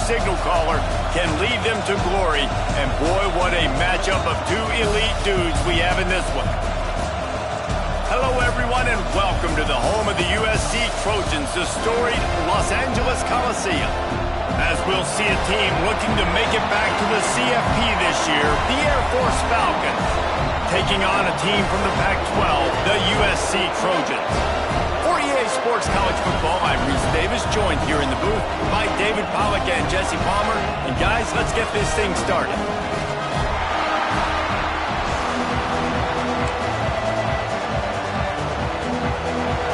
signal caller can lead them to glory. And boy, what a matchup of two elite dudes we have in this one. Hello, everyone, and welcome to the home of the USC Trojans, the storied Los Angeles Coliseum. As we'll see a team looking to make it back to the CFP this year, the Air Force Falcons, taking on a team from the Pac-12, the USC Trojans. For EA Sports College Football, I'm Reese Davis, joined here in the booth by David Pollack and Jesse Palmer. And guys, let's get this thing started.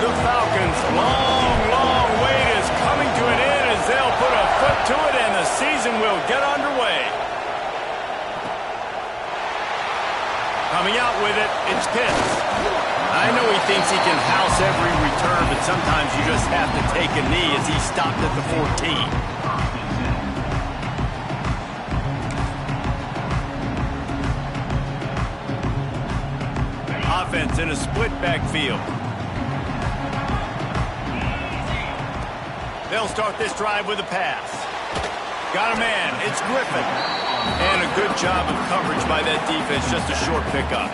The Falcons' long wait is coming to an end as they'll put a foot to it and the season will get underway. Coming out with it, it's Pitts. I know he thinks he can house every return, but sometimes you just have to take a knee as he stopped at the 14. Offense in a split backfield. They'll start this drive with a pass. Got a man. It's Griffin. And a good job of coverage by that defense. Just a short pickup.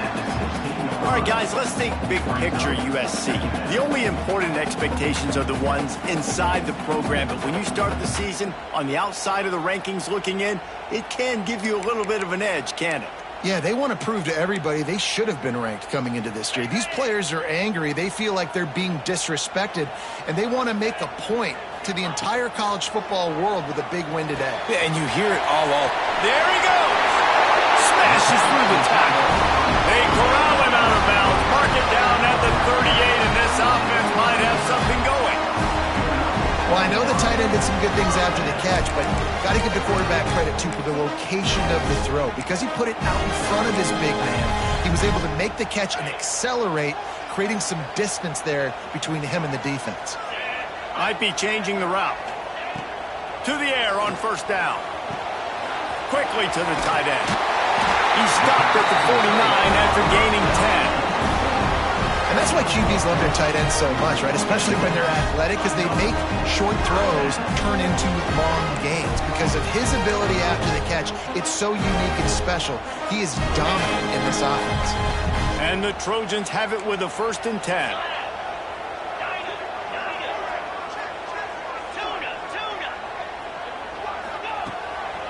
All right, guys, let's think big picture USC. The only important expectations are the ones inside the program. But when you start the season on the outside of the rankings looking in, it can give you a little bit of an edge, can it? Yeah, they want to prove to everybody they should have been ranked coming into this year. These players are angry. They feel like they're being disrespected, and they want to make a point to the entire college football world with a big win today. Yeah, and you hear it all. There he goes! Smashes through the tackle. They corral him out of bounds. Mark it down at the 38, and this offense might have something going. Well, I know the tight end did some good things after the catch, but got to give the quarterback credit, too, for the location of the throw. Because he put it out in front of his big man, he was able to make the catch and accelerate, creating some distance there between him and the defense. Might be changing the route. To the air on first down. Quickly to the tight end. He stopped at the 49 after gaining 10. And that's why QBs love their tight ends so much, right? Especially when they're athletic, because they make short throws turn into long gains. Because of his ability after the catch, it's so unique and special. He is dominant in this offense. And the Trojans have it with a 1st and 10.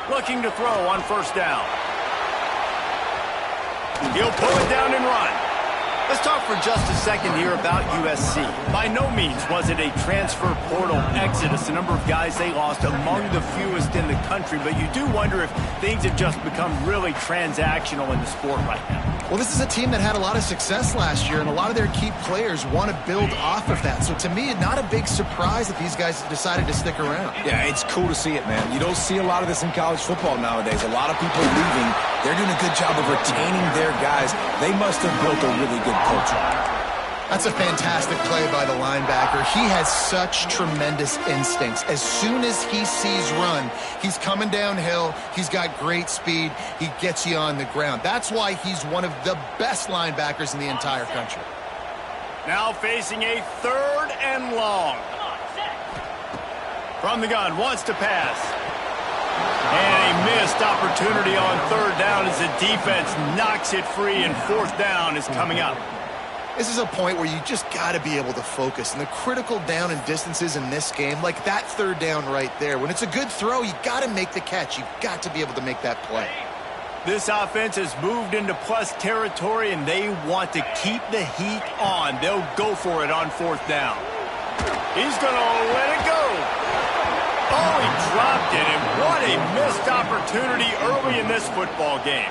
Looking to throw on first down. He'll pull it down and run. Let's talk for just a second here about USC. By no means was it a transfer portal exodus. The number of guys they lost among the fewest in the country, but you do wonder if things have just become really transactional in the sport right now. Well, this is a team that had a lot of success last year, and a lot of their key players want to build off of that. So to me, not a big surprise that these guys decided to stick around. Yeah, it's cool to see it, man. You don't see a lot of this in college football nowadays. A lot of people leaving. They're doing a good job of retaining their guys. They must have built a really good culture. That's a fantastic play by the linebacker. He has such tremendous instincts. As soon as he sees run, he's coming downhill. He's got great speed. He gets you on the ground. That's why he's one of the best linebackers in the entire country. Now facing a 3rd and long. From the gun, wants to pass. And a missed opportunity on 3rd down as the defense knocks it free, and 4th down is coming up. This is a point where you just got to be able to focus. And the critical down and distances in this game, like that 3rd down right there, when it's a good throw, you got to make the catch. You've got to be able to make that play. This offense has moved into plus territory, and they want to keep the heat on. They'll go for it on 4th down. He's going to let it go. Oh, he dropped it, and what a missed opportunity early in this football game.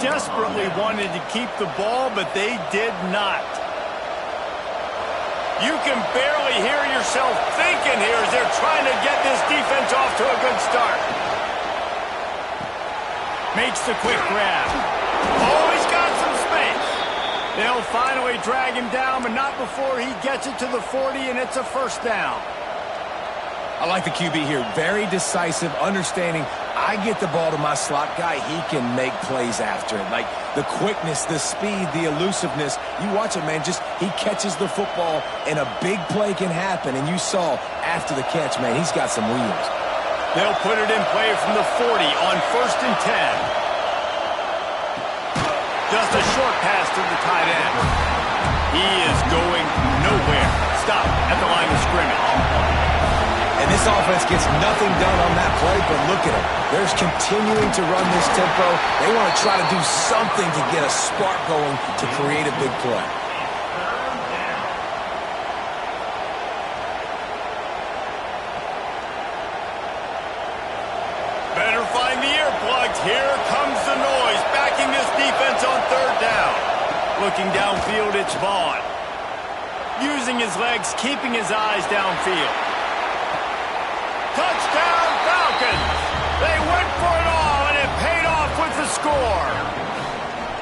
Desperately wanted to keep the ball, but they did not. You can barely hear yourself thinking here as they're trying to get this defense off to a good start. Makes the quick grab. Oh, he's got some space. They'll finally drag him down, but not before he gets it to the 40, and it's a 1st down. I like the QB here. Very decisive, understanding I get the ball to my slot guy, he can make plays after it. Like the quickness, the speed, the elusiveness. You watch it, man, just he catches the football and a big play can happen. And you saw after the catch, man, he's got some wheels. They'll put it in play from the 40 on 1st and 10. Just a short pass to the tight end. He is going nowhere. Stop at the line of scrimmage. And this offense gets nothing done on that play, but look at them. They're continuing to run this tempo. They want to try to do something to get a spark going to create a big play. Better find the earplugs. Here comes the noise, backing this defense on 3rd down. Looking downfield, it's Vaughn. Using his legs, keeping his eyes downfield. Touchdown, Falcons! They went for it all, and it paid off with the score.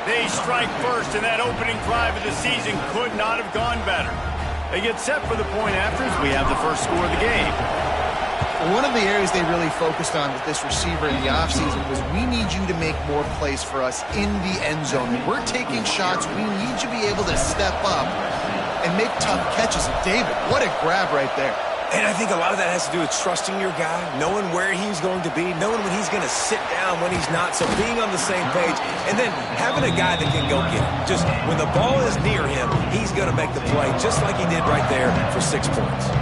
They strike first, and that opening drive of the season could not have gone better. They get set for the point after as we have the first score of the game. One of the areas they really focused on with this receiver in the offseason was we need you to make more plays for us in the end zone. When we're taking shots, we need you to be able to step up and make tough catches. And David, what a grab right there. And I think a lot of that has to do with trusting your guy, knowing where he's going to be, knowing when he's going to sit down, when he's not, so being on the same page, and then having a guy that can go get it. Just when the ball is near him, he's going to make the play, just like he did right there for 6 points.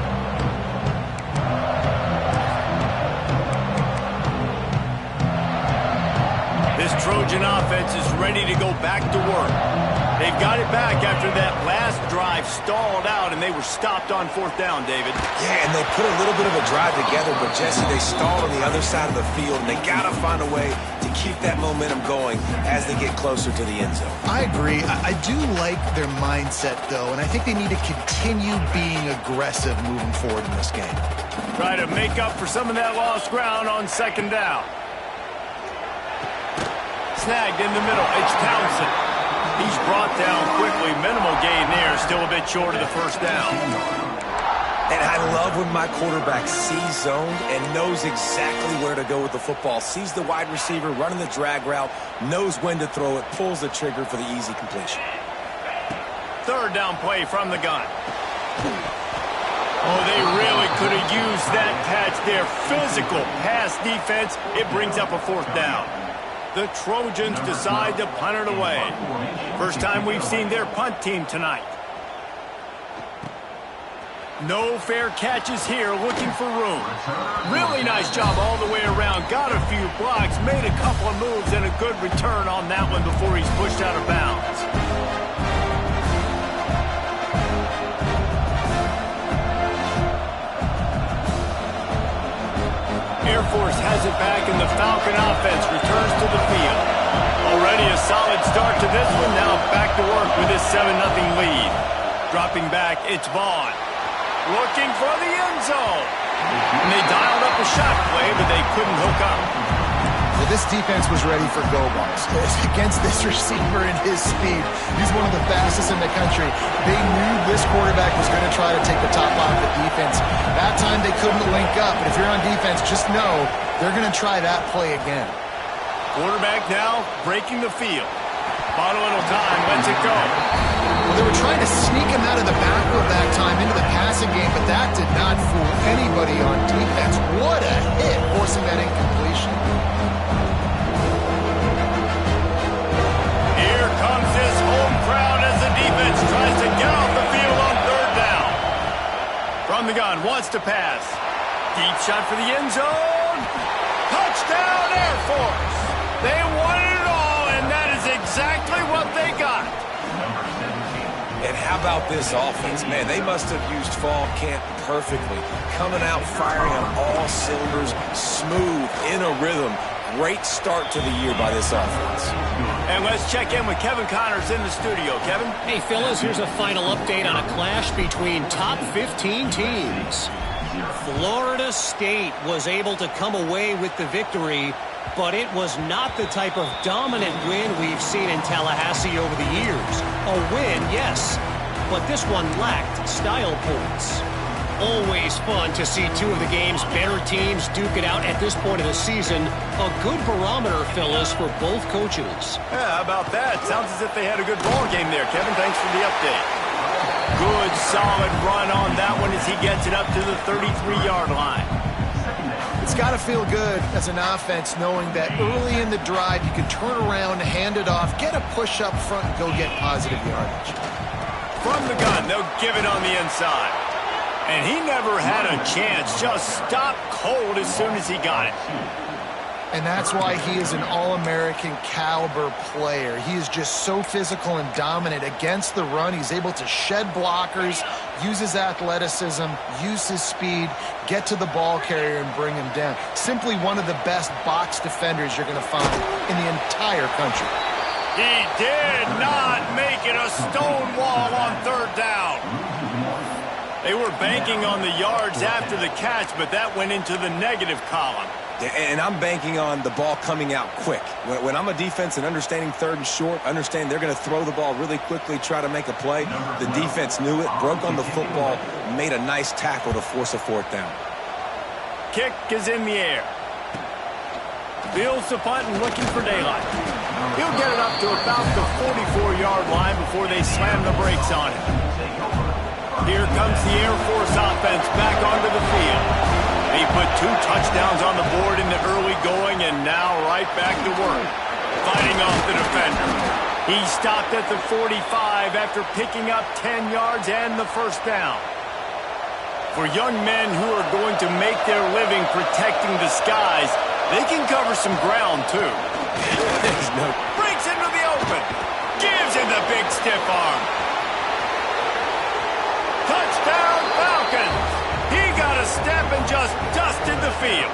This Trojan offense is ready to go back to work. They've got it back after that last drive stalled out, and they were stopped on 4th down, David. Yeah, and they put a little bit of a drive together, but, Jesse, they stalled on the other side of the field, and they got to find a way to keep that momentum going as they get closer to the end zone. I agree. I do like their mindset, though, and I think they need to continue being aggressive moving forward in this game. Try to make up for some of that lost ground on 2nd down. Snagged in the middle. It's Townsend. He's brought down quickly. Minimal gain there. Still a bit short of the 1st down. And I love when my quarterback sees zoned and knows exactly where to go with the football. Sees the wide receiver running the drag route, knows when to throw it, pulls the trigger for the easy completion. 3rd down play from the gun. Oh, they really could have used that patch there. Physical pass defense. It brings up a 4th down. The Trojans decide to punt it away. First time we've seen their punt team tonight. No fair catches here, looking for room. Really nice job all the way around. Got a few blocks, made a couple of moves, and a good return on that one before he's pushed out of bounds. Air Force has it back, and the Falcon offense returns to the field. Already a solid start to this one. Now back to work with this 7-0 lead. Dropping back, it's Vaughn. Looking for the end zone. And they dialed up a shot play, but they couldn't hook up. Well, this defense was ready for go balls against this receiver and his speed. He's one of the fastest in the country. They knew this quarterback was going to try to take the top off the defense. That time they couldn't link up, but if you're on defense, just know they're going to try that play again. Quarterback now breaking the field. Bought a little time, lets it go. Well, they were trying to sneak him out of the backfield that time into the passing game, but that did not fool anybody on defense. What a hit, forcing that incompletion. Here comes his home crowd as the defense tries to get off the field on 3rd down. From the gun, wants to pass. Deep shot for the end zone. Touchdown, Air Force. They wanted it all, and that is exactly what they got. And how about this offense? Man, they must have used fall camp perfectly. Coming out, firing on all cylinders, smooth, in a rhythm. Great start to the year by this offense. And let's check in with Kevin Connors in the studio. Kevin? Hey, fellas, here's a final update on a clash between top 15 teams. Florida State was able to come away with the victory, but it was not the type of dominant win we've seen in Tallahassee over the years. A win, yes, but this one lacked style points. Always fun to see two of the game's better teams duke it out at this point of the season. A good barometer, fellas, for both coaches. Yeah, how about that? Sounds as if they had a good ball game there, Kevin. Thanks for the update. Good, solid run on that one as he gets it up to the 33-yard line. It's got to feel good as an offense knowing that early in the drive you can turn around, hand it off, get a push up front, and go get positive yardage. From the gun, they'll give it on the inside. And he never had a chance, just stopped cold as soon as he got it. And that's why he is an All-American caliber player. He is just so physical and dominant against the run. He's able to shed blockers, use his athleticism, use his speed, get to the ball carrier and bring him down. Simply one of the best box defenders you're going to find in the entire country. He did not make it a stone wall on third down. They were banking on the yards after the catch, but that went into the negative column. And I'm banking on the ball coming out quick. When I'm a defense and understanding third and short, understand they're going to throw the ball really quickly, try to make a play. The defense knew it, broke on the football, made a nice tackle to force a fourth down. Kick is in the air. Fields the punt and looking for daylight. He'll get it up to about the 44-yard line before they slam the brakes on it. Here comes the Air Force offense back onto the field. He put 2 touchdowns on the board in the early going and now right back to work, fighting off the defender. He stopped at the 45 after picking up 10 yards and the first down. For young men who are going to make their living protecting the skies, they can cover some ground too. Breaks into the open. Gives him the big stiff arm. Touchdown Falcons! He got a step and just dusted the field.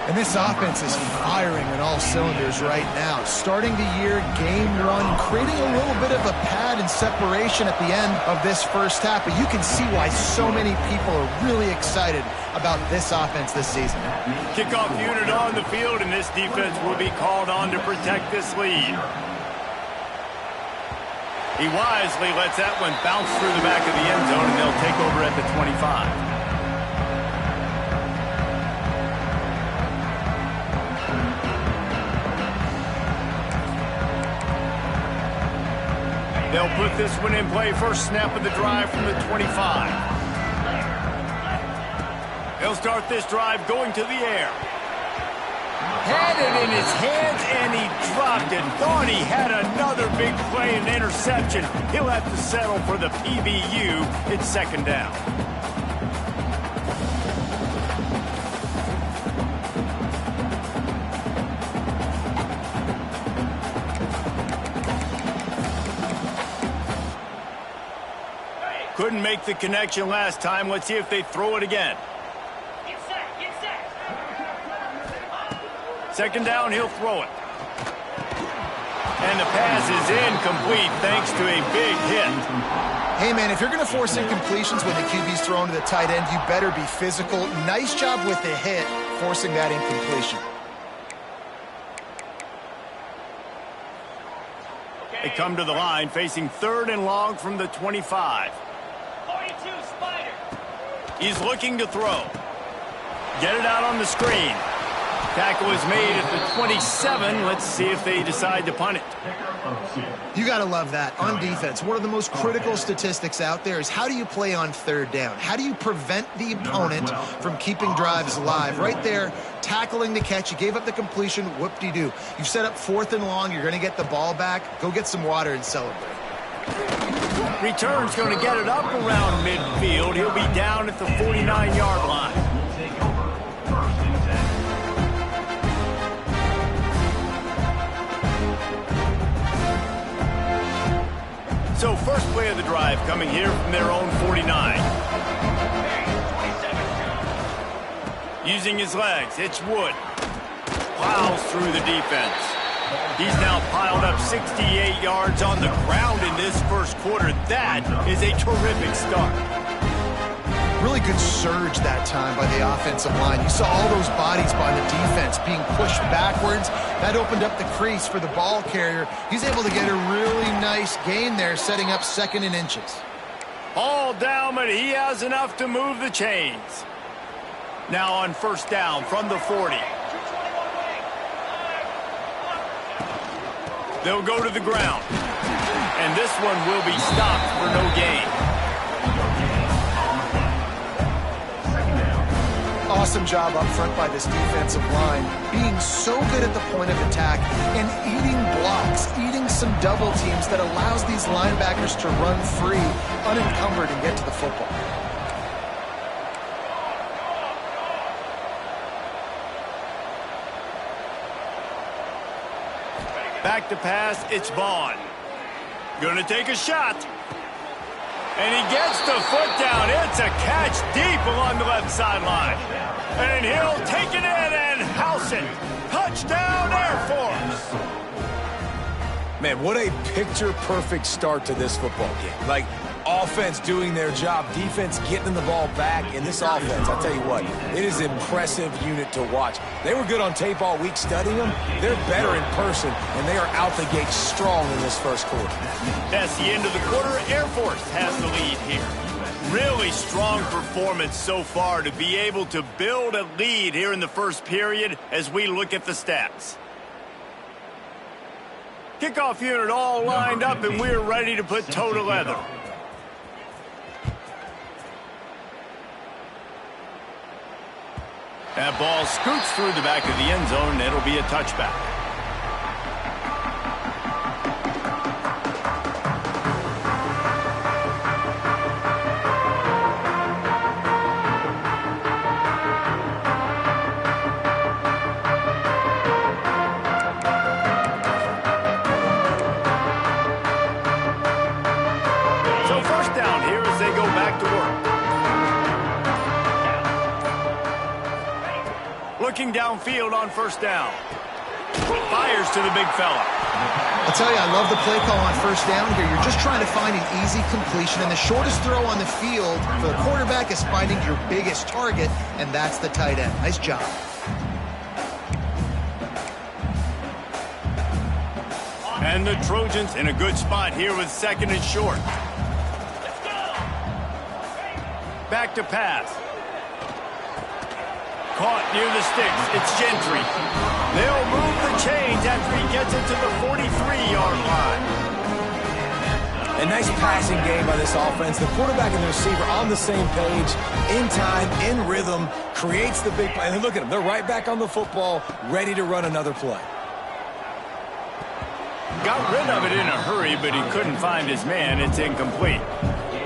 And this offense is firing on all cylinders right now. Starting the year, game 1, creating a little bit of a pad and separation at the end of this first half. But you can see why so many people are really excited about this offense this season. Kickoff unit on the field, and this defense will be called on to protect this lead. He wisely lets that one bounce through the back of the end zone, and they'll take over at the 25. They'll put this one in play. First snap of the drive from the 25. He'll start this drive going to the air. Had it in his hands, and he dropped it. Thought he had another big play and interception. He'll have to settle for the PBU. It's second down. Couldn't make the connection last time. Let's see if they throw it again. Second down, he'll throw it. And the pass is incomplete thanks to a big hit. Hey, man, if you're going to force incompletions when the QB's thrown to the tight end, you better be physical. Nice job with the hit, forcing that incompletion. They come to the line, facing third and long from the 25. 42, Spider. He's looking to throw. Get it out on the screen. Tackle is made at the 27. Let's see if they decide to punt it. You got to love that. On defense, one of the most critical statistics out there is how do you play on third down? How do you prevent the opponent from keeping drives alive? Right there, tackling the catch. You gave up the completion. Whoop-de-doo. You've set up fourth and long. You're going to get the ball back. Go get some water and celebrate. Return's going to get it up around midfield. He'll be down at the 49-yard line. So first play of the drive coming here from their own 49. Using his legs, it's Wood. Plows through the defense. He's now piled up 68 yards on the ground in this first quarter. That is a terrific start. Really good surge that time by the offensive line. You saw all those bodies by the defense being pushed backwards. That opened up the crease for the ball carrier. He's able to get a really nice gain there, setting up second and inches. All down, but he has enough to move the chains. Now on first down from the 40. They'll go to the ground. And this one will be stopped for no gain. awesome job up front by this defensive line, being so good at the point of attack and eating blocks, eating some double teams that allows these linebackers to run free, unencumbered, and get to the football. Back to pass, it's Vaughn. Gonna take a shot. And he gets the foot down. It's a catch deep along the left sideline. And he'll take it in and house it. Touchdown, Air Force. Man, what a picture-perfect start to this football game. Like, offense doing their job, defense getting the ball back. In this offense, I'll tell you what, it is an impressive unit to watch. They were good on tape all week studying them. They're better in person, and they are out the gate strong in this first quarter. That's the end of the quarter. Air Force has the lead here. Really strong performance so far to be able to build a lead here in the first period as we look at the stats. Kickoff unit all lined up, and we're ready to put toe to leather. That ball scoots through the back of the end zone, and it'll be a touchback. So first down here as they go back to work. Looking downfield on first down. Fires to the big fella. I'll tell you, I love the play call on first down here. You're just trying to find an easy completion, and the shortest throw on the field for the quarterback is finding your biggest target, and that's the tight end. Nice job. And the Trojans in a good spot here with second and short. Back to pass. Caught near the sticks. It's Gentry. They'll move the chains after he gets it to the 43-yard line. A nice passing game by this offense. The quarterback and the receiver on the same page, in time, in rhythm, creates the big play. And look at them. They're right back on the football, ready to run another play. Got rid of it in a hurry, but he couldn't find his man. It's incomplete.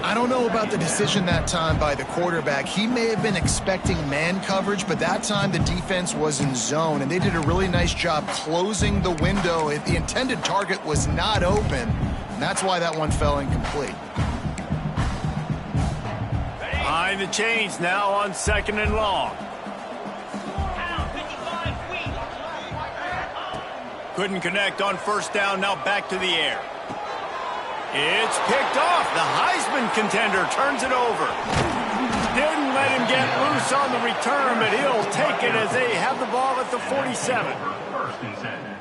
I don't know about the decision that time by the quarterback. He may have been expecting man coverage, but that time the defense was in zone, and they did a really nice job closing the window. The intended target was not open, and that's why that one fell incomplete. Behind the chains now on second and long. Couldn't connect on first down, now back to the air. It's picked off. The Heisman contender turns it over. Didn't let him get loose on the return, but he'll take it as they have the ball at the 47.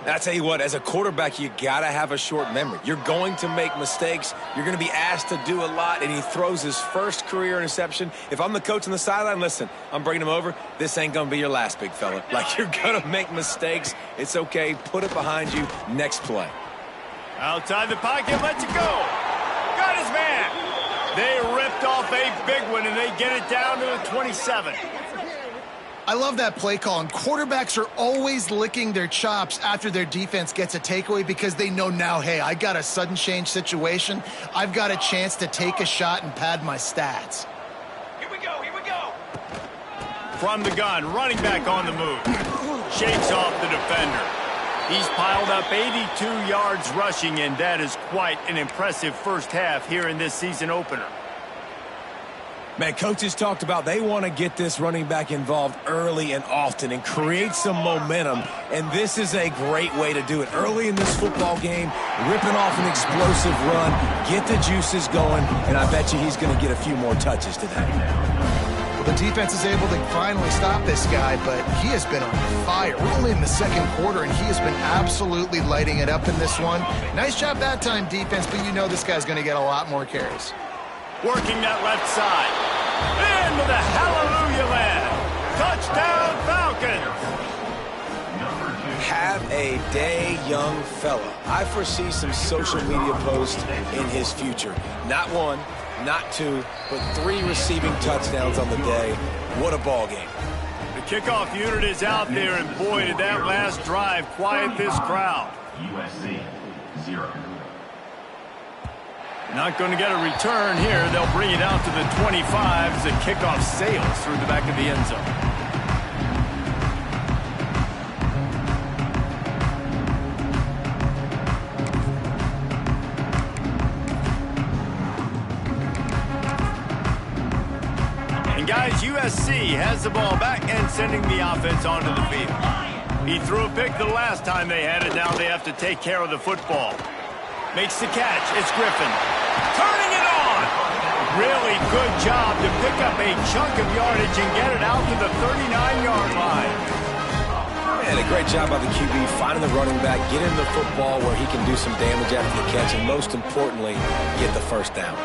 I tell you what, as a quarterback, you got to have a short memory. You're going to make mistakes. You're going to be asked to do a lot, and he throws his first career interception. If I'm the coach on the sideline, listen, I'm bringing him over. This ain't going to be your last, big fella. Like, you're going to make mistakes. It's okay. Put it behind you. Next play. Outside the pocket, lets it go. Got his man. They ripped off a big one, and they get it down to the 27. I love that play call, and quarterbacks are always licking their chops after their defense gets a takeaway because they know now, hey, I got a sudden change situation. I've got a chance to take a shot and pad my stats. Here we go, here we go. From the gun, running back on the move. Shakes off the defender. He's piled up 82 yards rushing, and that is quite an impressive first half here in this season opener. Man, coaches talked about they want to get this running back involved early and often and create some momentum, and this is a great way to do it. Early in this football game, ripping off an explosive run, get the juices going, and I bet you he's going to get a few more touches today. Well, the defense is able to finally stop this guy, but he has been on fire. We're only in the second quarter, and he has been absolutely lighting it up in this one. Nice job that time, defense, but you know this guy's going to get a lot more carries. Working that left side. Into the hallelujah land. Touchdown Falcons. Have a day, young fella. I foresee some social media posts in his future. Not one, not two, but 3 receiving touchdowns on the day. What a ball game. Kickoff unit is out there, and boy, did that last drive quiet this crowd. USC 0. Not going to get a return here. They'll bring it out to the 25 as the kickoff sails through the back of the end zone. And guys, USC has the ball back and sending the offense onto the field. He threw a pick the last time they had it. Now they have to take care of the football. Makes the catch. It's Griffin. Turning it on. Really good job to pick up a chunk of yardage and get it out to the 39-yard line. And a great job by the QB finding the running back, getting the football where he can do some damage after the catch, and most importantly, get the first down.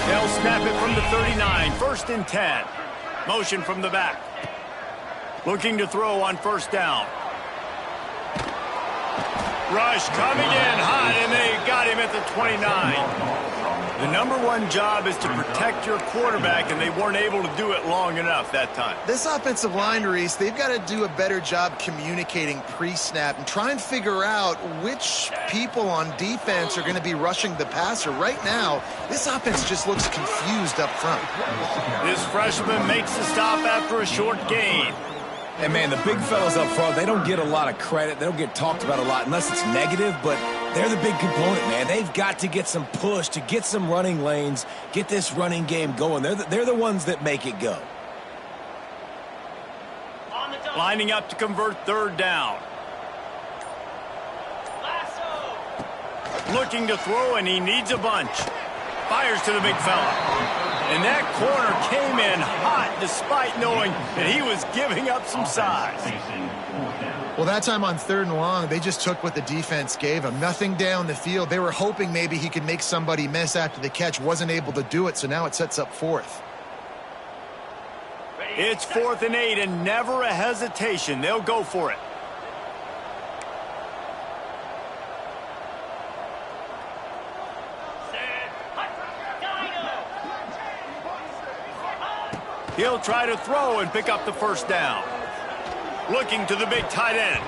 They'll snap it from the 39. 1st and 10. Motion from the back. Looking to throw on 1st down. Rush coming in hot, and they got him at the 29. The number one job is to protect your quarterback, and they weren't able to do it long enough that time. This offensive line, Reese, they've got to do a better job communicating pre-snap and try and figure out which people on defense are going to be rushing the passer. Right now, this offense just looks confused up front. This freshman makes the stop after a short gain. And, man, the big fellas up front, they don't get a lot of credit. They don't get talked about a lot unless it's negative, but they're the big component, man. They've got to get some push, to get some running lanes, get this running game going. They're the ones that make it go. Lining up to convert 3rd down. Looking to throw, and he needs a bunch. Fires to the big fella. And that corner came in hot despite knowing that he was giving up some size. Well, that time on 3rd and long, they just took what the defense gave him. Nothing down the field. They were hoping maybe he could make somebody miss after the catch. Wasn't able to do it, so now it sets up 4th. It's 4th and 8, and never a hesitation. They'll go for it. He'll try to throw and pick up the 1st down. Looking to the big tight end.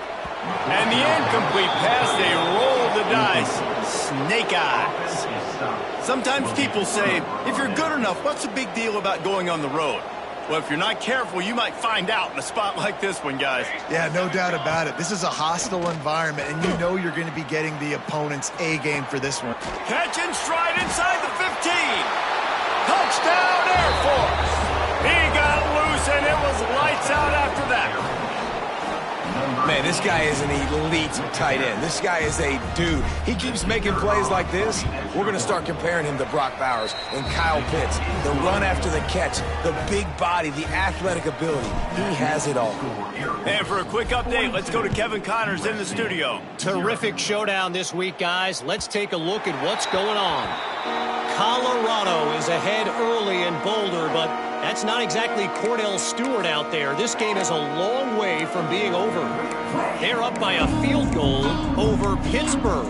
And the incomplete pass, they roll the dice. Snake eyes. Sometimes people say, if you're good enough, what's the big deal about going on the road? Well, if you're not careful, you might find out in a spot like this one, guys. Yeah, no doubt about it. This is a hostile environment, and you know you're going to be getting the opponent's A-game for this one. Catch and stride inside the 15. Touchdown, Air Force. He got loose, and it was lights out after that. Man, this guy is an elite tight end. This guy is a dude. He keeps making plays like this. We're going to start comparing him to Brock Bowers and Kyle Pitts. The run after the catch, the big body, the athletic ability. He has it all. And for a quick update, let's go to Kevin Connors in the studio. Terrific showdown this week, guys. Let's take a look at what's going on. Colorado is ahead early in Boulder, but that's not exactly Cordell Stewart out there. This game is a long way from being over. They're up by a field goal over Pittsburgh.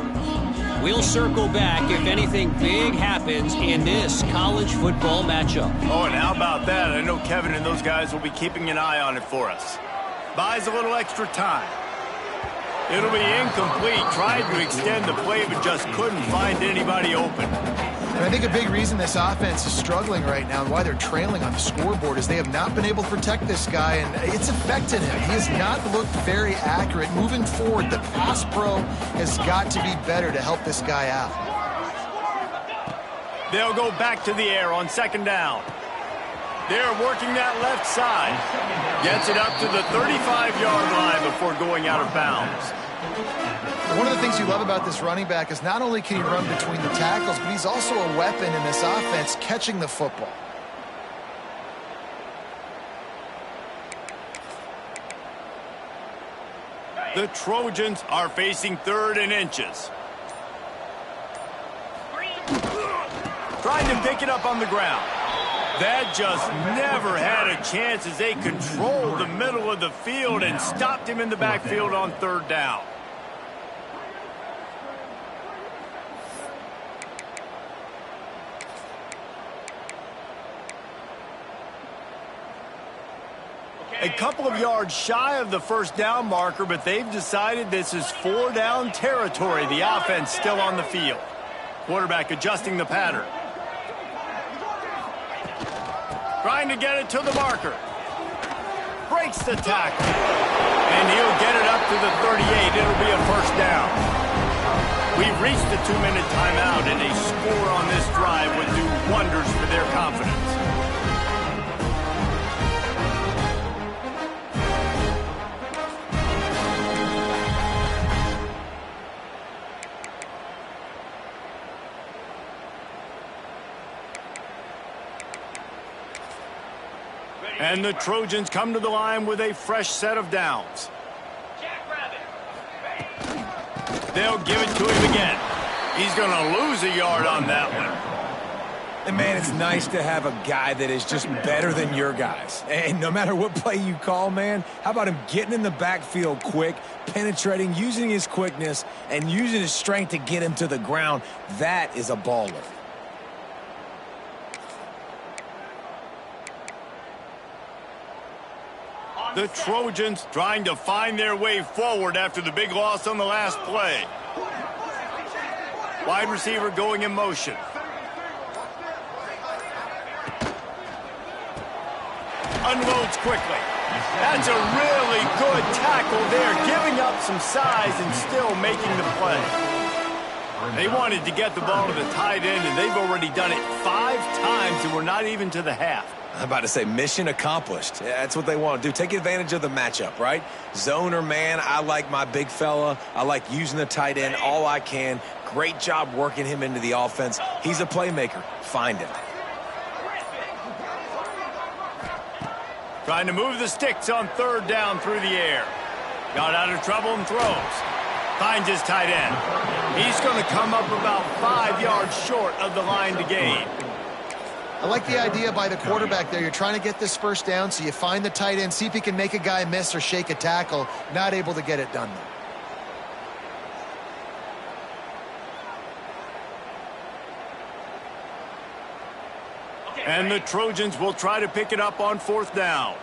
We'll circle back if anything big happens in this college football matchup. Oh, and how about that? I know Kevin and those guys will be keeping an eye on it for us. Buys a little extra time. It'll be incomplete. Tried to extend the play, but just couldn't find anybody open. And I think a big reason this offense is struggling right now and why they're trailing on the scoreboard is they have not been able to protect this guy, and it's affected him. He has not looked very accurate. Moving forward, the pass pro has got to be better to help this guy out. They'll go back to the air on 2nd down. They're working that left side. Gets it up to the 35-yard line before going out of bounds. One of the things you love about this running back is not only can he run between the tackles, but he's also a weapon in this offense catching the football. The Trojans are facing 3rd and inches. Trying to pick it up on the ground. That just never had a chance as they controlled the middle of the field and stopped him in the backfield on 3rd down. A couple of yards shy of the first down marker, but they've decided this is 4-down territory. The offense still on the field. Quarterback adjusting the pattern. Trying to get it to the marker. Breaks the tackle. And he'll get it up to the 38. It'll be a first down. We've reached the 2-minute timeout, and a score on this drive would do wonders for their confidence. And the Trojans come to the line with a fresh set of downs. They'll give it to him again. He's going to lose a yard on that one. And, man, it's nice to have a guy that is just better than your guys. And no matter what play you call, man, how about him getting in the backfield quick, penetrating, using his quickness, and using his strength to get him to the ground? That is a baller. The Trojans trying to find their way forward after the big loss on the last play. Wide receiver going in motion. Unloads quickly. That's a really good tackle there, giving up some size and still making the play. They wanted to get the ball to the tight end, and they've already done it 5 times, and we're not even to the half. I'm about to say mission accomplished. Yeah, that's what they want to do. Take advantage of the matchup, right? Zone or man, I like my big fella. I like using the tight end all I can. Great job working him into the offense. He's a playmaker. Find him. Trying to move the sticks on 3rd down through the air. Got out of trouble and throws. Finds his tight end. He's going to come up about 5 yards short of the line to gain. I like the idea by the quarterback there. You're trying to get this first down, so you find the tight end, see if he can make a guy miss or shake a tackle. Not able to get it done, though. And the Trojans will try to pick it up on 4th down.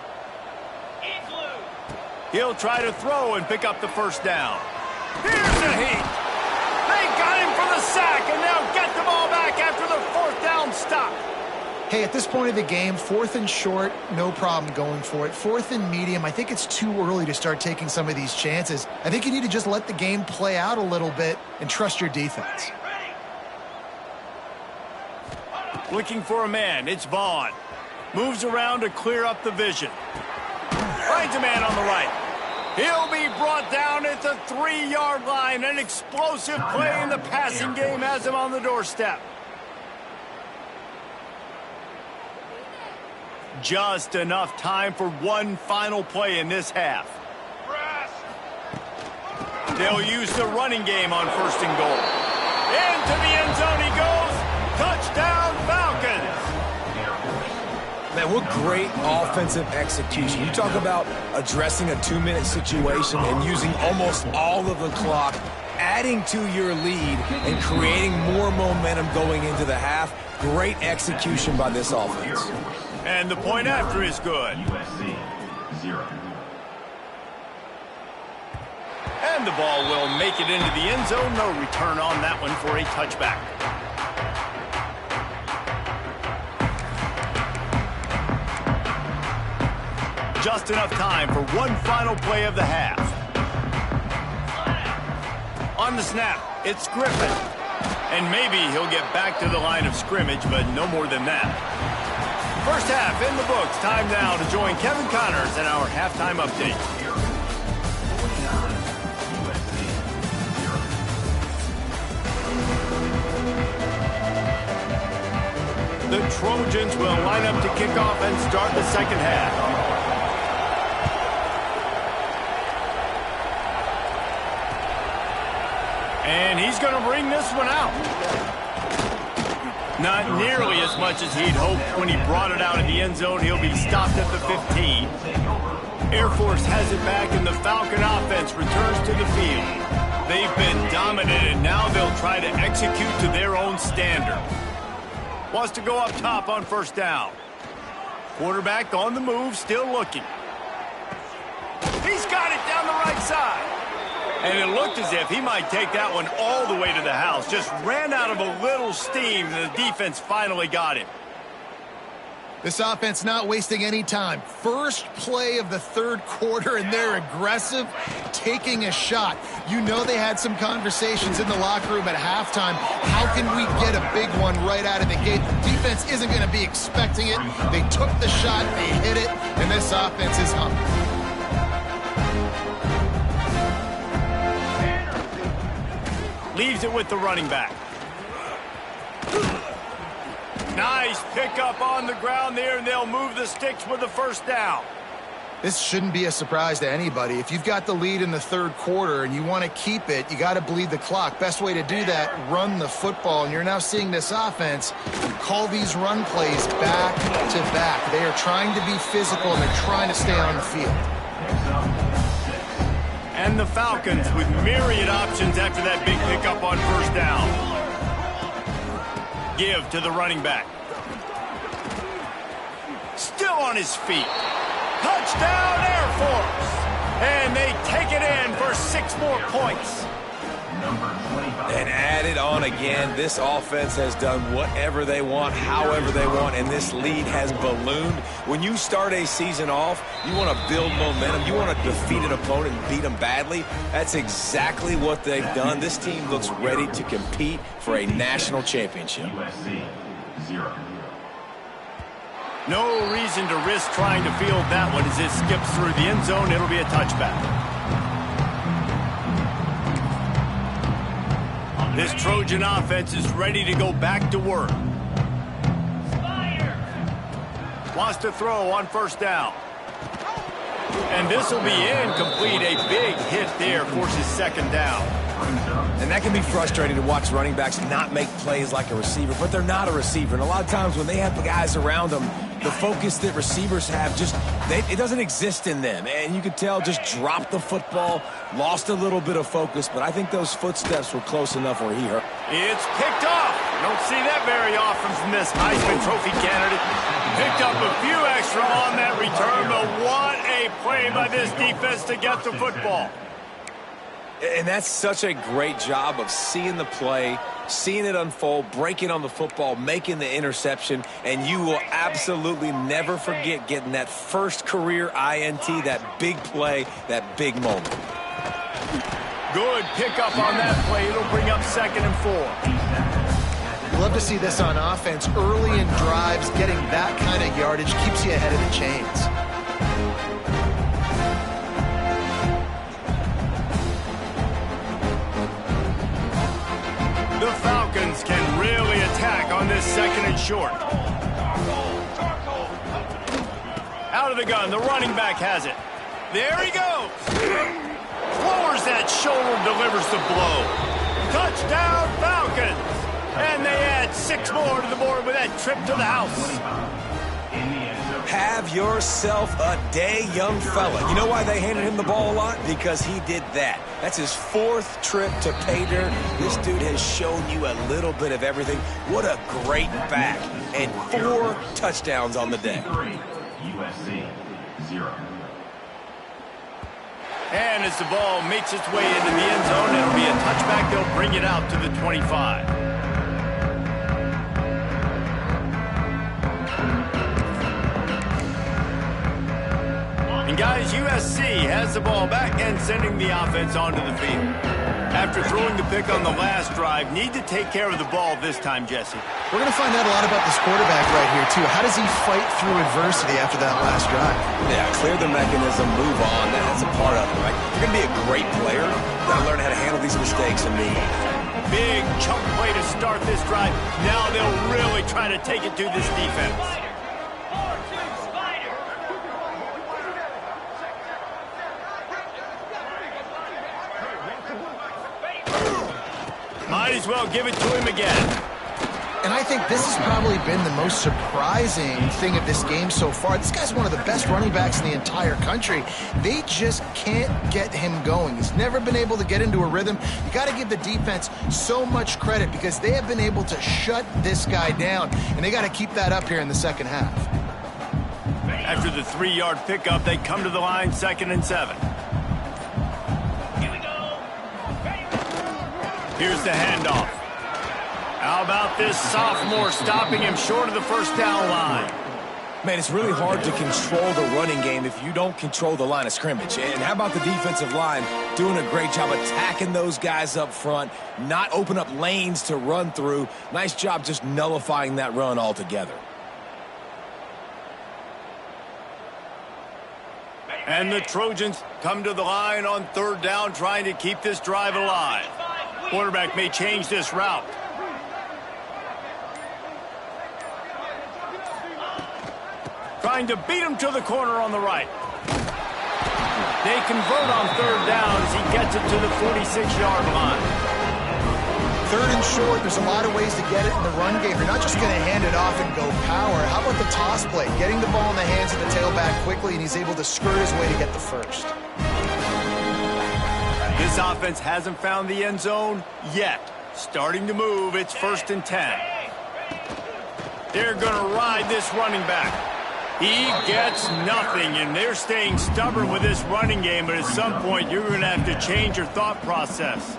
He'll try to throw and pick up the first down. Here's the heat. They got him for the sack, and they'll get the ball back after the 4th down stop. Hey, at this point of the game, 4th and short, no problem going for it. 4th and medium, I think it's too early to start taking some of these chances. I think you need to just let the game play out a little bit and trust your defense. Looking for a man, it's Vaughn. Moves around to clear up the vision. Finds a man on the right. He'll be brought down at the 3-yard line. An explosive play in the passing game has him on the doorstep. Just enough time for one final play in this half. They'll use the running game on 1st and goal. Into the end zone he goes. Touchdown, Falcons. Man, what great offensive execution. You talk about addressing a 2-minute situation and using almost all of the clock, adding to your lead and creating more momentum going into the half. Great execution by this offense. And the point after is good. USC 0. And the ball will make it into the end zone. No return on that one for a touchback. Just enough time for one final play of the half. On the snap, it's Griffin. And maybe he'll get back to the line of scrimmage, but no more than that. First half in the books. Time now to join Kevin Connors in our halftime update. The Trojans will line up to kick off and start the second half. And he's going to bring this one out. Not nearly as much as he'd hoped when he brought it out in the end zone. He'll be stopped at the 15. Air Force has it back, and the Falcon offense returns to the field. They've been dominated, and now they'll try to execute to their own standard. Wants to go up top on 1st down. Quarterback on the move, still looking. He's got it down the right side. And it looked as if he might take that one all the way to the house. Just ran out of a little steam, and the defense finally got him. This offense not wasting any time. First play of the third quarter, and they're aggressive, taking a shot. You know they had some conversations in the locker room at halftime. How can we get a big one right out of the gate? The defense isn't going to be expecting it. They took the shot, they hit it, and this offense is hungry. Leaves it with the running back. Nice pickup on the ground there, and they'll move the sticks with the first down. This shouldn't be a surprise to anybody. If you've got the lead in the third quarter and you want to keep it, you got to bleed the clock. Best way to do that, run the football. And you're now seeing this offense call these run plays back to back. They are trying to be physical, and they're trying to stay on the field. And the Falcons with myriad options after that big pickup on first down. Give to the running back. Still on his feet. Touchdown, Air Force. And they take it in for 6 more points. And add it on again. This offense has done whatever they want, however they want, and this lead has ballooned. When you start a season off, you want to build momentum. You want to defeat an opponent and beat them badly. That's exactly what they've done. This team looks ready to compete for a national championship. USC 0. No reason to risk trying to field that one as it skips through the end zone. It'll be a touchback. This Trojan offense is ready to go back to work. Wants to throw on first down. And this will be incomplete. A big hit there forces second down. And that can be frustrating to watch running backs not make plays like a receiver, but they're not a receiver. And a lot of times when they have the guys around them, the focus that receivers have it doesn't exist in them. And you could tell just dropped the football, lost a little bit of focus, but I think those footsteps were close enough where he hurt. It's picked off. Don't see that very often from this Heisman Trophy candidate. Picked up a few extra on that return, but what a play by this defense to get the football. And that's such a great job of seeing the play, seeing it unfold, breaking on the football, making the interception, and you will absolutely never forget getting that first career INT, that big play, that big moment. Good pickup on that play. It'll bring up 2nd and 4. Love to see this on offense. Early in drives, getting that kind of yardage keeps you ahead of the chains. The Falcons can really attack on this 2nd and short. Out of the gun, the running back has it. There he goes. Lowers that shoulder, delivers the blow. Touchdown, Falcons. And they add 6 more to the board with that trip to the house. Have yourself a day, young fella. You know why they handed him the ball a lot? Because he did that. That's his 4th trip to pay dirt. This dude has shown you a little bit of everything. What a great back. And 4 touchdowns on the day. USC 0. And as the ball makes its way into the end zone, it'll be a touchback. They'll bring it out to the 25. And guys, USC has the ball back and sending the offense onto the field. After throwing the pick on the last drive, need to take care of the ball this time, Jesse. We're going to find out a lot about this quarterback right here, too. How does he fight through adversity after that last drive? Yeah, clear the mechanism, move on. That's a part of it, right? If you're going to be a great player, you've got to learn how to handle these mistakes and move on. Big chunk play to start this drive. Now they'll really try to take it to this defense. Might as well give it to him again. And I think this has probably been the most surprising thing of this game so far. This guy's one of the best running backs in the entire country. They just can't get him going. He's never been able to get into a rhythm. You got to give the defense so much credit because they have been able to shut this guy down, and they got to keep that up here in the second half. After the 3-yard pickup, they come to the line 2nd and 7. Here's the handoff. How about this sophomore stopping him short of the first down line? Man, it's really hard to control the running game if you don't control the line of scrimmage. And how about the defensive line doing a great job attacking those guys up front, not open up lanes to run through. Nice job just nullifying that run altogether. And the Trojans come to the line on third down, trying to keep this drive alive. Quarterback may change this route. Trying to beat him to the corner on the right. They convert on third down as he gets it to the 46-yard line. Third and short, there's a lot of ways to get it in the run game. You're not just going to hand it off and go power. How about the toss play? Getting the ball in the hands of the tailback quickly, and he's able to skirt his way to get the first. This offense hasn't found the end zone yet. Starting to move, it's 1st and 10. They're going to ride this running back. He gets nothing, and they're staying stubborn with this running game, but at some point you're going to have to change your thought process.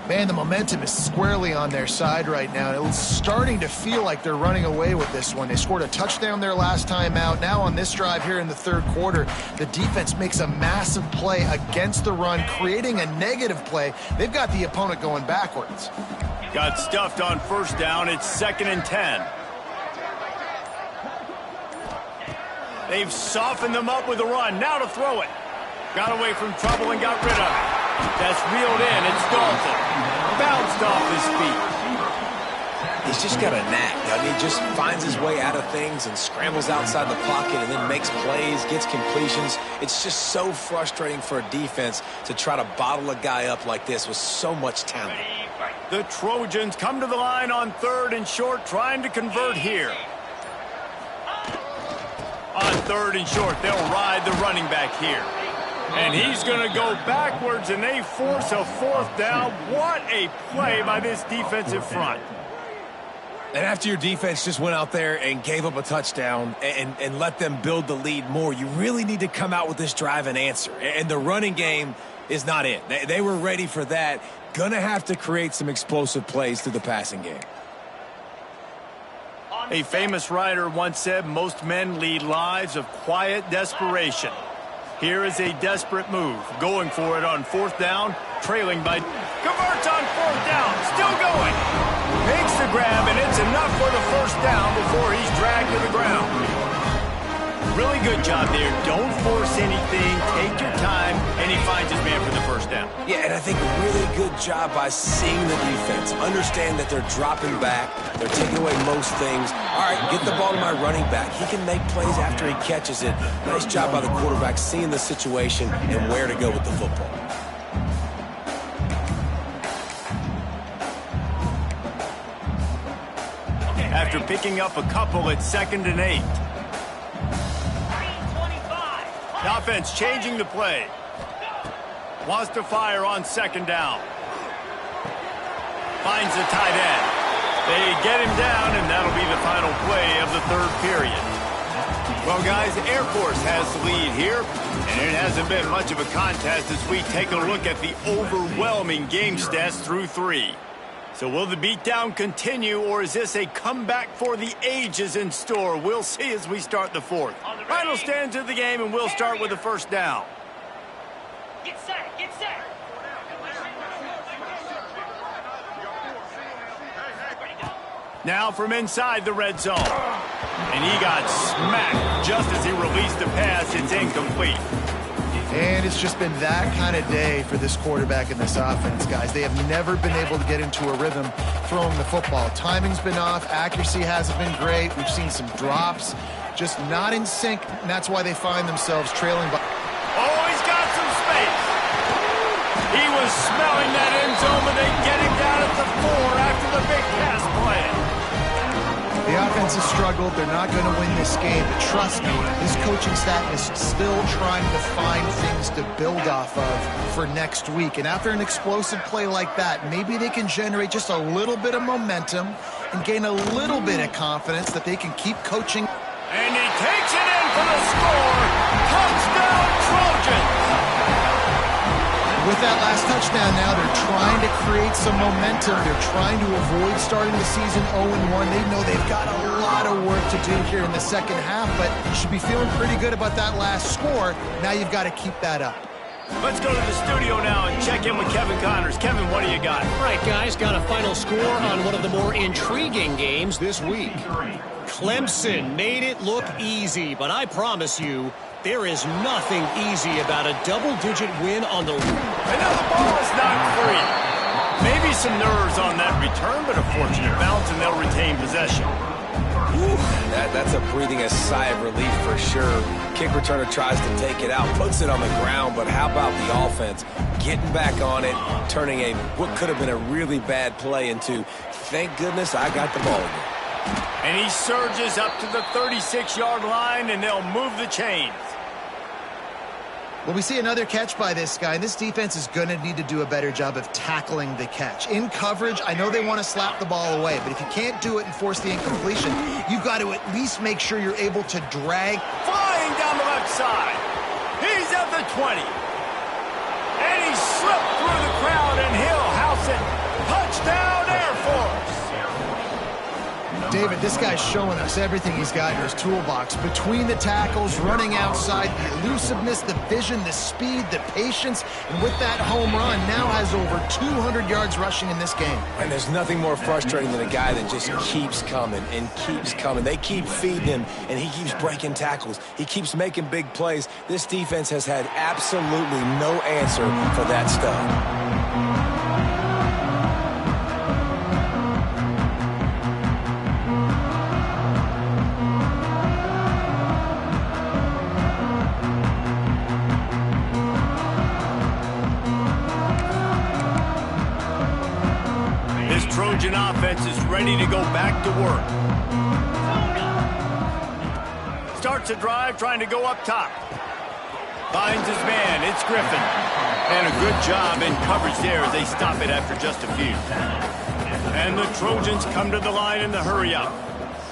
Man, the momentum is squarely on their side right now. It's starting to feel like they're running away with this one. They scored a touchdown their last time out. Now on this drive here in the third quarter, the defense makes a massive play against the run, creating a negative play. They've got the opponent going backwards. Got stuffed on first down. It's 2nd and 10. They've softened them up with a run. Now to throw it. Got away from trouble and got rid of it. That's reeled in. It's Dalton. Bounced off his feet. He's just got a knack. I mean, he just finds his way out of things and scrambles outside the pocket and then makes plays, gets completions. It's just so frustrating for a defense to try to bottle a guy up like this with so much talent. The Trojans come to the line on 3rd and short, trying to convert here. On 3rd and short, they'll ride the running back here. And he's going to go backwards, and they force a 4th down. What a play by this defensive front. And after your defense just went out there and gave up a touchdown and let them build the lead more, you really need to come out with this drive and answer. And the running game is not it. They were ready for that. Going to have to create some explosive plays through the passing game. A famous writer once said, most men lead lives of quiet desperation. Here is a desperate move, going for it on 4th down, trailing by... Converts on 4th down, still going. Makes the grab, and it's enough for the first down before he's dragged to the ground. Really good job there. Don't force anything. Take your time, and he finds his man for the first down. Yeah, and I think a really good job by seeing the defense. Understand that they're dropping back. They're taking away most things. All right, get the ball to my running back. He can make plays after he catches it. Nice job by the quarterback seeing the situation and where to go with the football. After picking up a couple, it's 2nd and 8. The offense changing the play. Wants to fire on 2nd down. Finds the tight end. They get him down, and that'll be the final play of the 3rd period. Well, guys, Air Force has the lead here, and it hasn't been much of a contest as we take a look at the overwhelming game stats through 3. So will the beatdown continue, or is this a comeback for the ages in store? We'll see as we start the 4th. Final stands of the game, and we'll start with the first down. Get set, get set. Now from inside the red zone. And he got smacked just as he released the pass. It's incomplete. And it's just been that kind of day for this quarterback and this offense, guys. They have never been able to get into a rhythm throwing the football. Timing's been off. Accuracy hasn't been great. We've seen some drops. Just not in sync, and that's why they find themselves trailing by... Oh, he's got some space. He was smelling that end zone, but they get him down at the 4 after the big pass play. The offense has struggled. They're not going to win this game. But trust me, this coaching staff is still trying to find things to build off of for next week. And after an explosive play like that, maybe they can generate just a little bit of momentum and gain a little bit of confidence that they can keep coaching. And he takes it in for the score. Touchdown, Trojans! With that last touchdown now, they're trying to create some momentum. They're trying to avoid starting the season 0-1. They know they've got a lot of work to do here in the second half, but you should be feeling pretty good about that last score. Now you've got to keep that up. Let's go to the studio now and check in with Kevin Connors. Kevin, what do you got? All right, guys, got a final score on one of the more intriguing games this week. Clemson made it look easy, but I promise you, there is nothing easy about a double-digit win on the road. And now the ball is not free. Maybe some nerves on that return, but a fortunate bounce, and they'll retain possession. Whew, that's a breathing a sigh of relief for sure. Kick returner tries to take it out, puts it on the ground, but how about the offense getting back on it, turning what could have been a really bad play into, thank goodness I got the ball again. And he surges up to the 36-yard line, and they'll move the chains. Well, we see another catch by this guy, and this defense is going to need to do a better job of tackling the catch. In coverage, I know they want to slap the ball away, but if you can't do it and force the incompletion, you've got to at least make sure you're able to drag. Flying down the left side. He's at the 20. And he slipped through the crowd, and he'll house it. Touchdown, Air Force. David, this guy's showing us everything he's got in his toolbox. Between the tackles, running outside, the elusiveness, the vision, the speed, the patience, and with that home run, now has over 200 yards rushing in this game. And there's nothing more frustrating than a guy that just keeps coming and keeps coming. They keep feeding him, and he keeps breaking tackles. He keeps making big plays. This defense has had absolutely no answer for that stud. Trojan offense is ready to go back to work. Starts a drive trying to go up top. Finds his man. It's Griffin. And a good job in coverage there as they stop it after just a few. And the Trojans come to the line in the hurry up.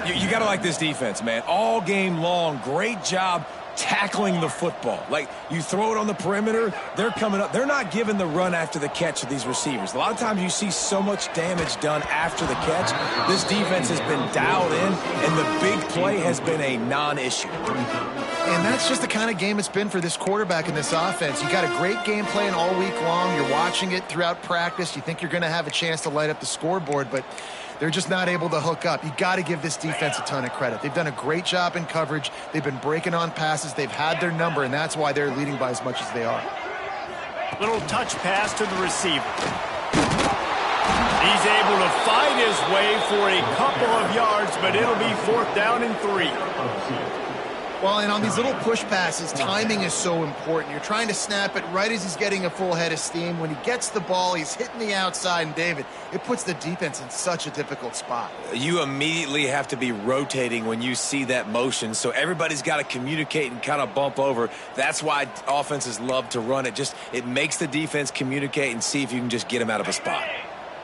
You got to like this defense, man. All game long, great job tackling the football. Like, you throw it on the perimeter, they're coming up. They're not giving the run after the catch to these receivers. A lot of times you see so much damage done after the catch. This defense has been dialed in, and the big play has been a non-issue. And that's just the kind of game it's been for this quarterback in this offense. You got a great game plan all week long. You're watching it throughout practice. You think you're going to have a chance to light up the scoreboard, but they're just not able to hook up. You got to give this defense a ton of credit. They've done a great job in coverage. They've been breaking on passes. They've had their number, and that's why they're leading by as much as they are. Little touch pass to the receiver. He's able to fight his way for a couple of yards, but it'll be 4th down and 3. Well, and on these little push passes, timing is so important. You're trying to snap it right as he's getting a full head of steam. When he gets the ball, he's hitting the outside, and David, it puts the defense in such a difficult spot. You immediately have to be rotating when you see that motion, so everybody's got to communicate and kind of bump over. That's why offenses love to run it. It makes the defense communicate and see if you can just get him out of a spot.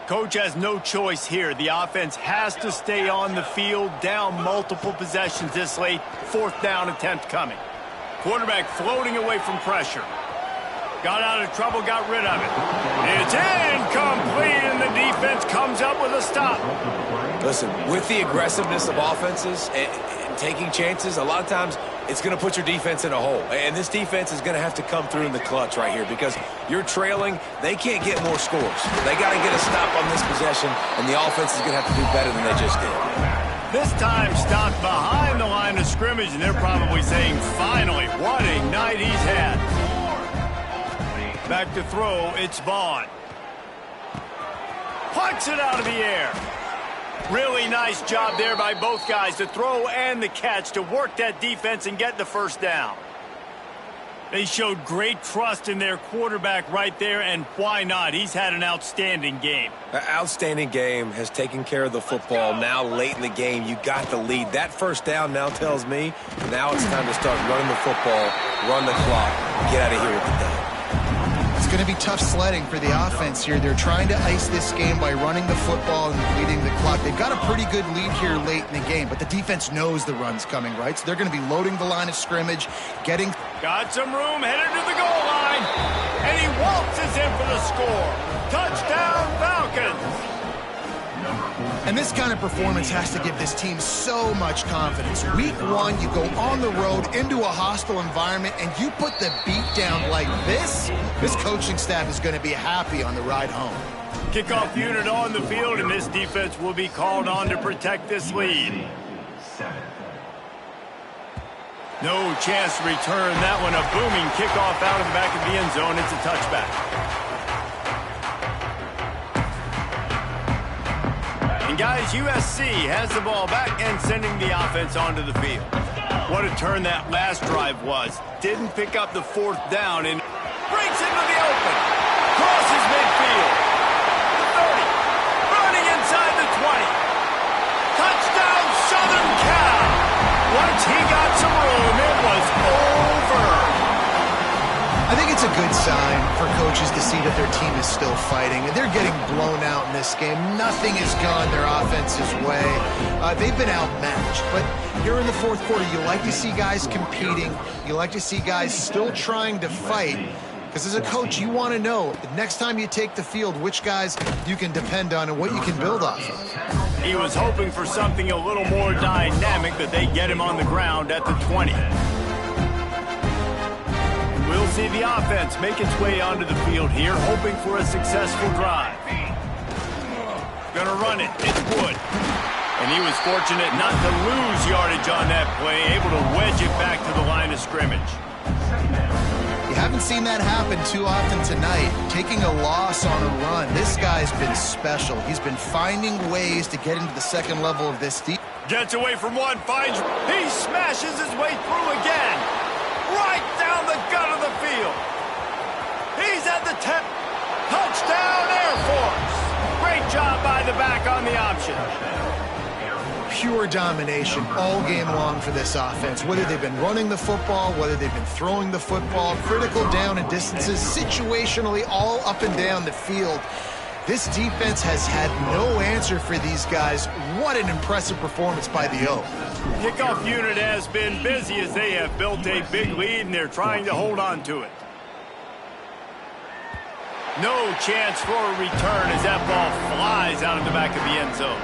Coach has no choice here. The offense has to stay on the field, down multiple possessions this late. 4th down attempt coming. Quarterback floating away from pressure. Got out of trouble, got rid of it. It's incomplete, and the defense comes up with a stop. Listen, with the aggressiveness of offenses and taking chances, a lot of times it's going to put your defense in a hole. And this defense is going to have to come through in the clutch right here because you're trailing. They can't get more scores. They got to get a stop on this possession, and the offense is going to have to do better than they just did. This time stopped behind the line of scrimmage, and they're probably saying, finally, what a night he's had. Back to throw, it's Vaughn. Punts it out of the air. Really nice job there by both guys, the throw and the catch, to work that defense and get the 1st down. They showed great trust in their quarterback right there, and why not? He's had an outstanding game. An outstanding game, has taken care of the football. Now late in the game, you got the lead. That 1st down now tells me now it's time to start running the football, run the clock, get out of here with the day. It's going to be tough sledding for the offense here. They're trying to ice this game by running the football and leading the clock. They've got a pretty good lead here late in the game, but the defense knows the run's coming, right? So they're going to be loading the line of scrimmage, getting... Got some room, headed to the goal line, and he waltzes is in for the score. Touchdown, Falcons. And this kind of performance has to give this team so much confidence. Week 1, you go on the road into a hostile environment, and you put the beat down like this. This coaching staff is going to be happy on the ride home. Kickoff unit on the field, and this defense will be called on to protect this lead. No chance to return that one. A booming kickoff out of the back of the end zone. It's a touchback. And guys, USC has the ball back and sending the offense onto the field. What a turn that last drive was. Didn't pick up the 4th down and breaks into the open. Crosses midfield. The 30. Running inside the 20. Touchdown, Southern Cal. Once he got some room, it was over. I think it's a good sign for coaches to see that their team is still fighting. They're getting blown out in this game. Nothing has gone their offense's way. They've been outmatched. But here in the 4th quarter, you like to see guys competing. You like to see guys still trying to fight. Because as a coach, you want to know, the next time you take the field, which guys you can depend on and what you can build off of. He was hoping for something a little more dynamic, but they get him on the ground at the 20. We'll see the offense make its way onto the field here, hoping for a successful drive. Gonna run it. It's Wood. And he was fortunate not to lose yardage on that play, able to wedge it back to the line of scrimmage. You haven't seen that happen too often tonight, taking a loss on a run. This guy's been special. He's been finding ways to get into the second level of this deep. Gets away from one, finds, he smashes his way through again. Right down the gut of the field. He's at the 10. Touchdown, Air Force. Great job by the back on the option. Pure domination all game long for this offense. Whether they've been running the football, whether they've been throwing the football, critical down and distances, situationally all up and down the field. This defense has had no answer for these guys. What an impressive performance by the O. Kickoff unit has been busy as they have built a big lead, and they're trying to hold on to it. No chance for a return as that ball flies out of the back of the end zone.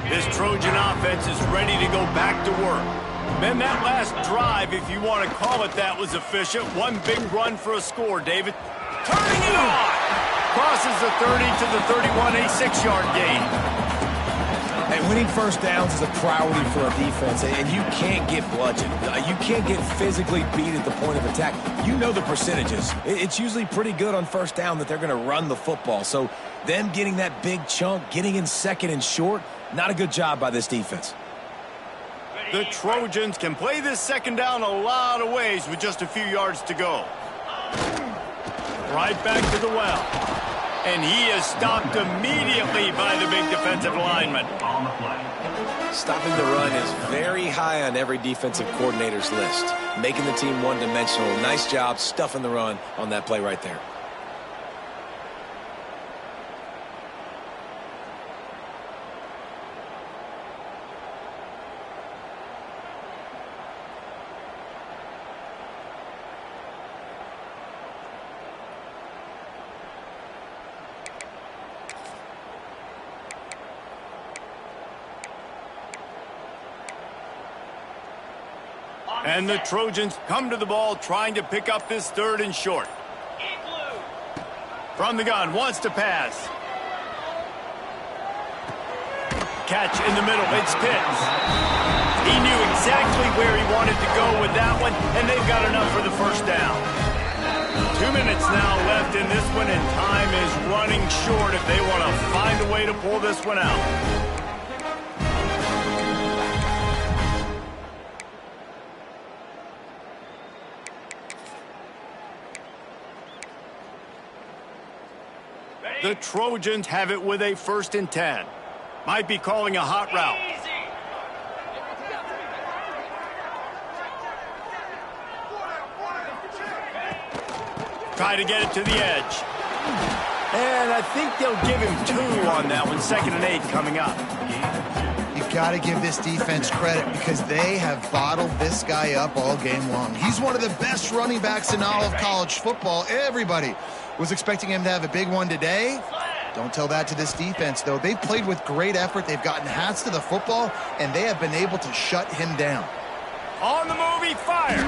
This Trojan offense is ready to go back to work. Man, that last drive, if you want to call it that, was efficient. One big run for a score, David. Turning it on! Crosses the 30 to the 31, a 6-yard gain. And winning first downs is a priority for a defense, and you can't get bludgeoned. You can't get physically beat at the point of attack. You know the percentages. It's usually pretty good on first down that they're going to run the football. So them getting that big chunk, getting in second and short, not a good job by this defense. The Trojans can play this second down a lot of ways with just a few yards to go. Right back to the well. And he is stopped immediately by the big defensive lineman. Stopping the run is very high on every defensive coordinator's list. Making the team one-dimensional. Nice job stuffing the run on that play right there. And the Trojans come to the ball trying to pick up this 3rd and short. From the gun, wants to pass. Catch in the middle, it's Pitts. He knew exactly where he wanted to go with that one, and they've got enough for the first down. 2 minutes now left in this one, and time is running short if they want to find a way to pull this one out. The Trojans have it with a 1st and 10. Might be calling a hot route. Try to get it to the edge. And I think they'll give him 2 on that one. 2nd and 8 coming up. You've got to give this defense credit because they have bottled this guy up all game long. He's one of the best running backs in all of college football. Everybody was expecting him to have a big one today. Don't tell that to this defense, though. They've played with great effort. They've gotten hats to the football, and they have been able to shut him down. On the move, he fires.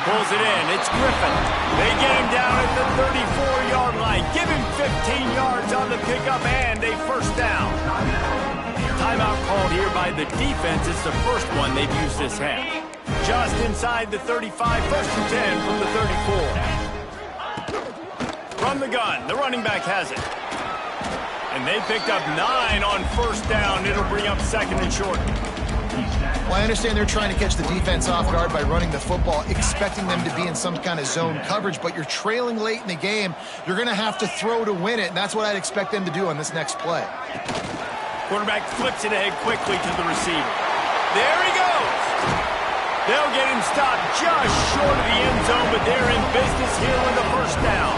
Pulls it in. It's Griffin. They get him down at the 34-yard line. Give him 15 yards on the pickup and a first down. Timeout called here by the defense. It's the first one they've used this half. Just inside the 35, first and 10 from the 34. From the gun, the running back has it. And they picked up 9 on first down. It'll bring up second and short. Well, I understand they're trying to catch the defense off guard by running the football, expecting them to be in some kind of zone coverage, but you're trailing late in the game. You're going to have to throw to win it, and that's what I'd expect them to do on this next play. Quarterback flips it ahead quickly to the receiver. There he goes. They'll get him stopped just short of the end zone, but they're in business here with the first down.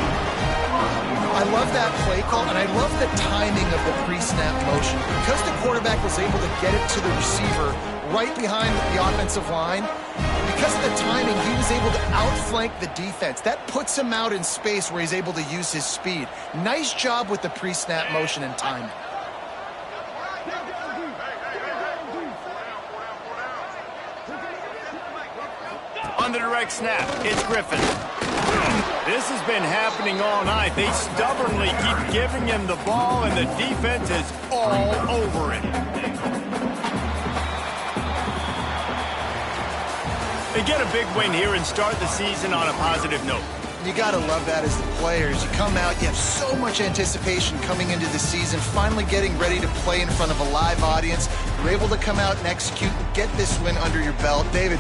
I love that play call, and I love the timing of the pre-snap motion. Because the quarterback was able to get it to the receiver right behind the offensive line, because of the timing, he was able to outflank the defense. That puts him out in space where he's able to use his speed. Nice job with the pre-snap motion and timing. On the direct snap, it's Griffin. This has been happening all night. They stubbornly keep giving him the ball, and the defense is all over it. They get a big win here and start the season on a positive note. You got to love that as the players. You come out, you have so much anticipation coming into the season, finally getting ready to play in front of a live audience. You're able to come out and execute and get this win under your belt. David,